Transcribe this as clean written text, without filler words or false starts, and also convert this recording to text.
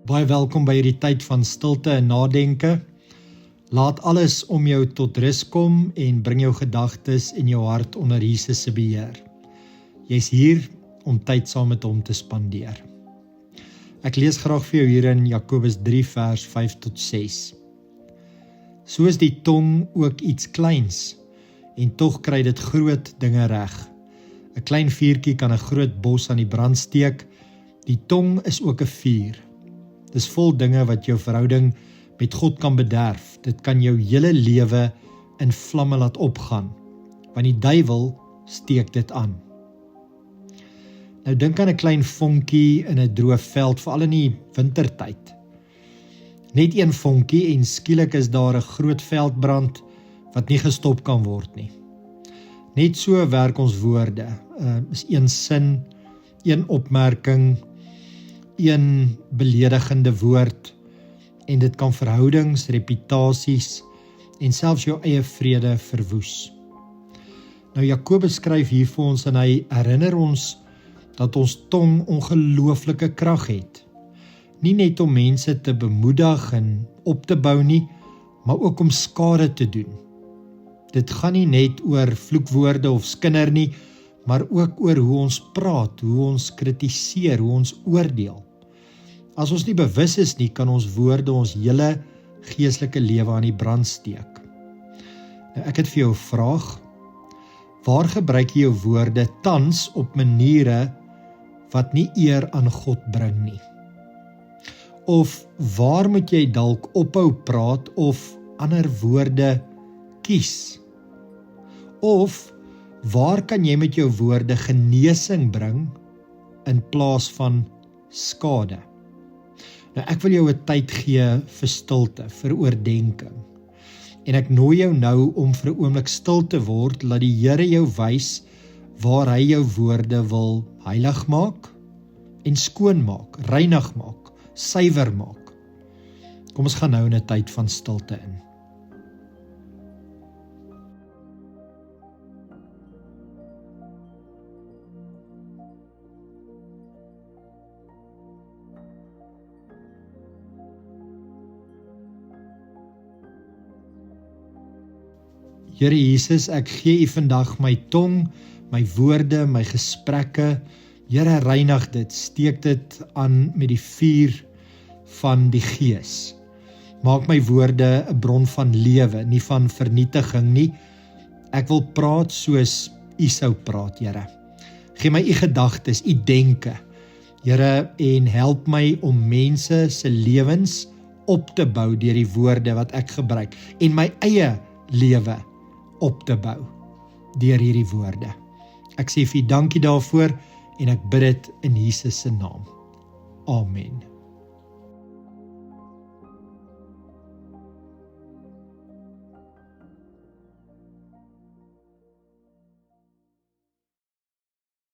Baie welkom by hierdie tyd van stilte en nadenke. Laat alles om jou tot rus kom en bring jou gedagtes en jou hart onder Jesus se beheer. Jy's hier om tyd saam met hom te spandeer. Ek lees graag vir jou hier in Jakobus 3 vers 5 tot 6. So is die tong ook iets kleins en tog kry dit groot dinge reg. 'n Klein vuurtjie kan 'n groot bos aan die brand steek. Die tong is ook 'n vuur. Dis vol dinge wat jou verhouding met God kan bederf. Dit kan jou hele lewe in vlamme laat opgaan, want die duiwel steek dit aan. Nou dink aan 'n klein vonkie in 'n droë veld, veral in die wintertyd. Net een vonkie en skielik is daar 'n groot veldbrand wat nie gestop kan word nie. Net so werk ons woorde. Is een sin, een opmerking, een beledigende woord en dit kan verhoudings, reputasies en selfs jou eie vrede verwoes. Nou Jakobus skryf hier vir ons en hy herinner ons dat ons tong ongelooflike krag het. Nie net om mense te bemoedig en op te bou nie, maar ook om skade te doen. Dit gaan nie net oor vloekwoorde of skinder nie, maar ook oor hoe ons praat, hoe ons kritiseer, hoe ons oordeel. As ons nie bewus is nie, kan ons woorde ons hele geestelike lewe aan die brand steek. Nou, ek het vir jou 'n vraag. Waar gebruik jy jou woorde tans op maniere wat nie eer aan God bring nie? Of waar moet jy dalk ophou praat of ander woorde kies? Of waar kan jy met jou woorde genesing bring in plaas van skade? Nou ek wil jou 'n tyd gee vir stilte, vir oordeenking. En ek nooi jou nou om vir 'n oomblik stil te word, laat die Here jou wys waar hy jou woorde wil heilig maak en skoon maak, reinig maak, suiwer maak. Kom ons gaan nou in 'n tyd van stilte in. Here Jesus, ek gee U vandag my tong, my woorde, my gesprekke. Here, reinig dit, steek dit aan met die vuur van die Gees. Maak my woorde 'n bron van lewe, nie van vernietiging nie. Ek wil praat soos U sou praat, Here. Gee my U gedagtes, U denke, Here, en help my om mense se lewens op te bou deur die woorde wat ek gebruik en my eie lewe op te bou deur hierdie woorde. Ek sê vir U dankie daarvoor en ek bid dit in Jesus se naam. Amen.